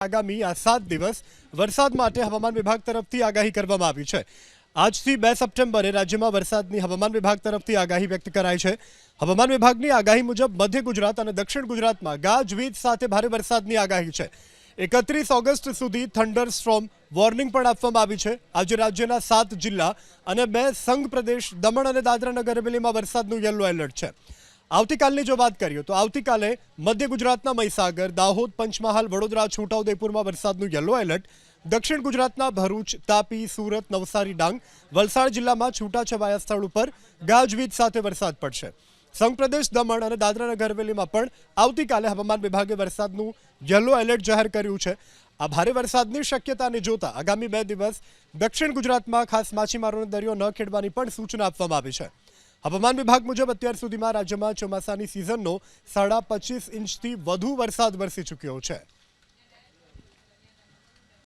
આગામી આ 7 દિવસ વરસાદ માટે હવામાન વિભાગ તરફથી આગાહી કરવામાં આવી છે। આજથી 2 સપ્ટેમ્બરે રાજ્યમાં વરસાદની હવામાન વિભાગ તરફથી આગાહી વ્યક્ત કરાઈ છે। હવામાન વિભાગની આગાહી મુજબ મધ્ય ગુજરાત અને દક્ષિણ ગુજરાતમાં ગાજવીજ સાથે ભારે વરસાદની આગાહી છે। 31 ઓગસ્ટ સુધી થંડર સ્ટ્રોમ વોર્નિંગ પણ આપવામાં આવી છે। આજે રાજ્યના 7 જિલ્લા અને 2 સંઘ પ્રદેશ દમણ અને દાદરા નગર હવેલીમાં વરસાદનું યલો એલર્ટ છે। આવતીકાલની જો વાત કરીએ તો આવતીકાલે મધ્ય ગુજરાતના મહીસાગર, દાહોદ, પંચમહાલ, વડોદરા, છોટાઉદેપુરમાં વરસાદનું યલો એલર્ટ, દક્ષિણ ગુજરાતના ભરૂચ, તાપી, સુરત, નવસારી, ડાંગ, વલસાડ જિલ્લામાં છૂટાછવાયા સ્થળ ઉપર ગાજવીજ સાથે વરસાદ પડશે। સંઘ પ્રદેશ દમણ અને દાદરા નગર હવેલીમાં પણ આવતીકાલે હવામાન વિભાગે વરસાદનું યલો એલર્ટ જાહેર કર્યું છે। આ ભારે વરસાદની શક્યતાને જોતા આગામી 2 દિવસ દક્ષિણ ગુજરાતમાં ખાસ માછીમારોને દરિયો ન ખેડવાની પણ સૂચના આપવામાં આવી છે। હવામાન વિભાગ મુજબ અત્યાર સુધીમાં રાજ્યમાં ચોમાસાની સિઝનનો 25.5 ઇંચથી વધુ વરસાદ વરસી ચૂક્યો છે।